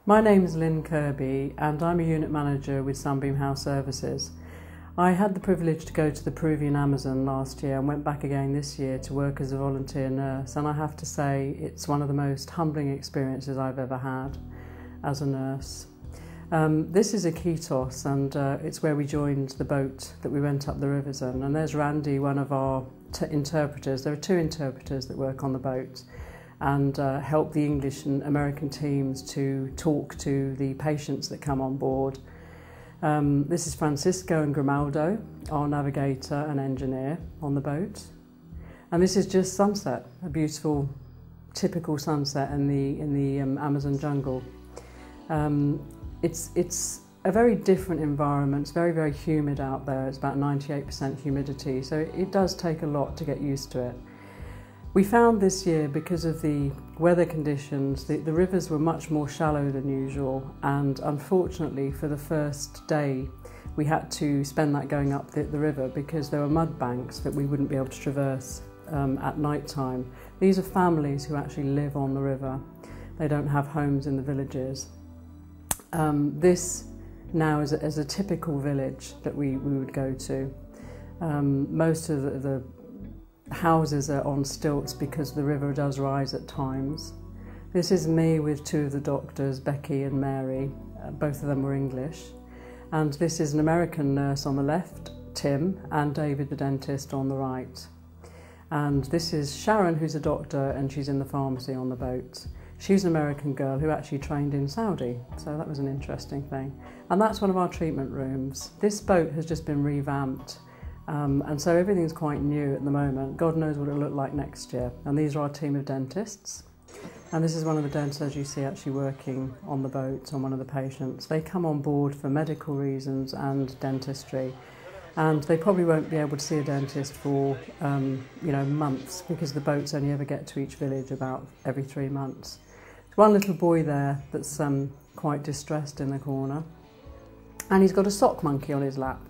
My name is Lyn Kirby and I'm a unit manager with Sunbeam House Services. I had the privilege to go to the Peruvian Amazon last year and went back again this year to work as a volunteer nurse, and I have to say it's one of the most humbling experiences I've ever had as a nurse. This is Iquitos, and it's where we joined the boat that we went up the rivers in, and there's Randy, one of our interpreters. There are two interpreters that work on the boat and help the English and American teams to talk to the patients that come on board. This is Francisco and Grimaldo, our navigator and engineer on the boat. And this is just sunset, a beautiful, typical sunset in the Amazon jungle. It's a very different environment. It's very, very humid out there. It's about 98% humidity, so it does take a lot to get used to it. We found this year, because of the weather conditions, the rivers were much more shallow than usual, and unfortunately for the first day we had to spend that going up the river because there were mud banks that we wouldn't be able to traverse at night time. These are families who actually live on the river. They don't have homes in the villages. This now is a typical village that we would go to. Most of the houses are on stilts because the river does rise at times. This is me with two of the doctors, Becky and Mary. Both of them were English. And this is an American nurse on the left, Tim, and David the dentist on the right. And this is Sharon, who's a doctor, and she's in the pharmacy on the boat. She's an American girl who actually trained in Saudi, so that was an interesting thing. And that's one of our treatment rooms. This boat has just been revamped. And so everything's quite new at the moment. God knows what it'll look like next year. And these are our team of dentists. And this is one of the dentists, as you see, actually working on the boat on one of the patients. They come on board for medical reasons and dentistry. And they probably won't be able to see a dentist for, months, because the boats only ever get to each village about every 3 months. There's one little boy there that's quite distressed in the corner. And he's got a sock monkey on his lap.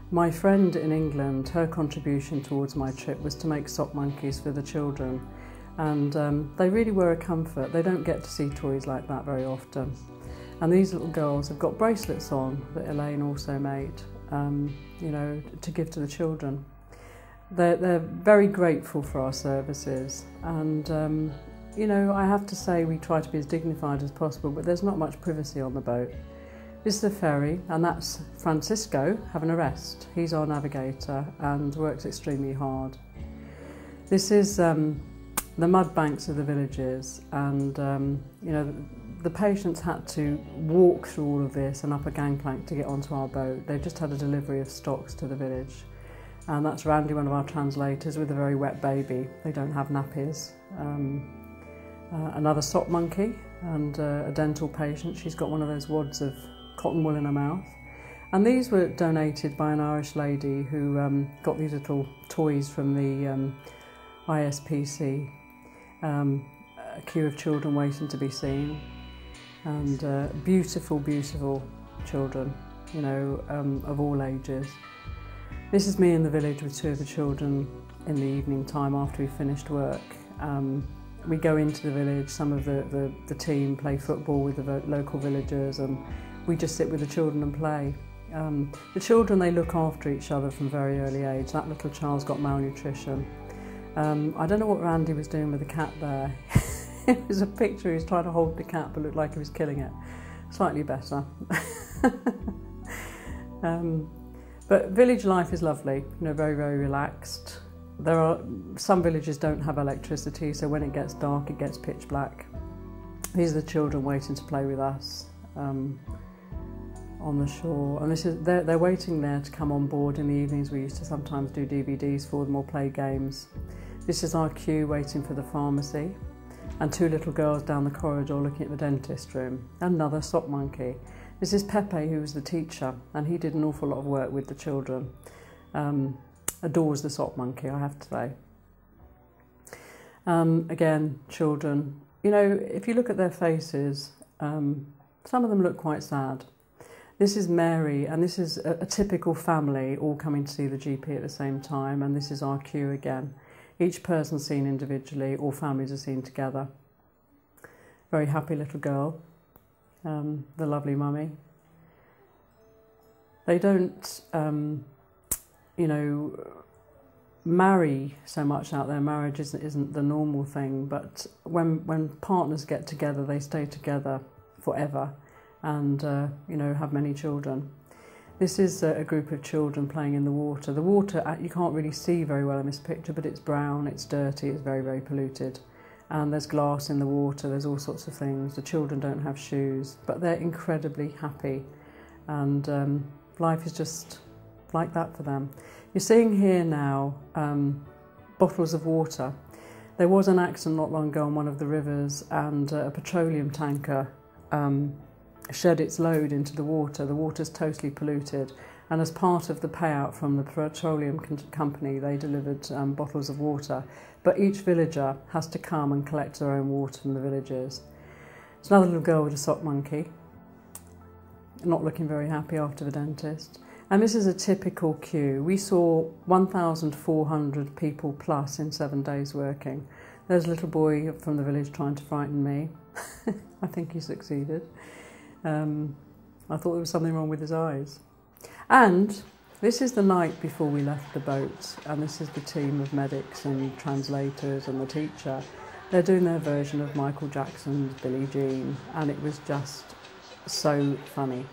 My friend in England, her contribution towards my trip was to make sock monkeys for the children, and they really were a comfort. They don't get to see toys like that very often. And these little girls have got bracelets on that Elaine also made, to give to the children. They're very grateful for our services, and I have to say we try to be as dignified as possible, but there's not much privacy on the boat. This is the ferry, and that's Francisco having a rest. He's our navigator and works extremely hard. This is the mud banks of the villages, and the patients had to walk through all of this and up a gangplank to get onto our boat. They've just had a delivery of stocks to the village, and that's Randy, one of our translators, with a very wet baby. They don't have nappies. Another sock monkey and a dental patient. She's got one of those wads of cotton wool in her mouth. And these were donated by an Irish lady who got these little toys from the ISPC, a queue of children waiting to be seen, and beautiful, beautiful children, of all ages. This is me in the village with two of the children in the evening time after we finished work. We go into the village, some of the team play football with the local villagers, and we just sit with the children and play. The children, they look after each other from a very early age. That little child's got malnutrition. I don't know what Randy was doing with the cat there. It was a picture, he was trying to hold the cat but looked like he was killing it. Slightly better. But village life is lovely, very, very relaxed. Some villages don't have electricity, so when it gets dark it gets pitch black. These are the children waiting to play with us on the shore, and they're waiting there to come on board in the evenings. We used to sometimes do DVDs for them or play games. This is our queue waiting for the pharmacy, and two little girls down the corridor looking at the dentist room. Another sock monkey. This is Pepe, who was the teacher, and he did an awful lot of work with the children. Adores the sock monkey, I have to say. Again, children. If you look at their faces, some of them look quite sad. This is Mary, and this is a typical family all coming to see the GP at the same time, and this is our queue again. Each person seen individually, all families are seen together. Very happy little girl. the lovely mummy. They don't, you know, marry so much out there. Marriage isn't the normal thing, but when partners get together, they stay together forever and, you know, have many children. This is a group of children playing in the water. The water, you can't really see very well in this picture, but it's brown, it's dirty, it's very, very polluted. And there's glass in the water, there's all sorts of things. The children don't have shoes, but they're incredibly happy. And life is just like that for them. You're seeing here now bottles of water. There was an accident not long ago on one of the rivers, and a petroleum tanker shed its load into the water. The water's totally polluted, and as part of the payout from the petroleum company, they delivered bottles of water. But each villager has to come and collect their own water from the villagers. There's another little girl with a sock monkey, not looking very happy after the dentist. And this is a typical queue. We saw 1,400 people plus in 7 days working. There's a little boy from the village trying to frighten me. I think he succeeded. I thought there was something wrong with his eyes. And this is the night before we left the boat, and this is the team of medics and translators and the teacher. They're doing their version of Michael Jackson's Billie Jean, and it was just so funny.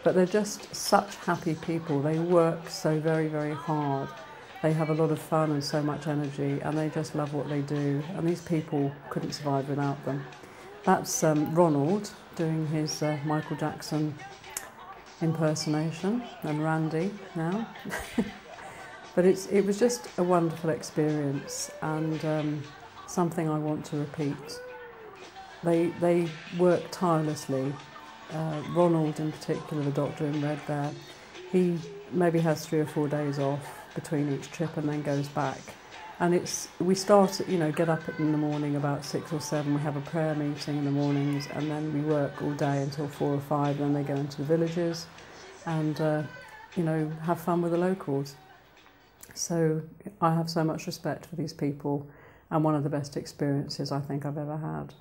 But they're just such happy people. They work so very, very hard. They have a lot of fun and so much energy, and they just love what they do. And these people couldn't survive without them. That's Ronald doing his Michael Jackson impersonation, and Randy now. But it was just a wonderful experience, and something I want to repeat. They work tirelessly. Ronald in particular, the doctor in red there, he maybe has 3 or 4 days off between each trip and then goes back. And we start, you know, get up in the morning about 6 or 7, we have a prayer meeting in the mornings, and then we work all day until 4 or 5, then they go into the villages and, you know, have fun with the locals. So I have so much respect for these people, and one of the best experiences I think I've ever had.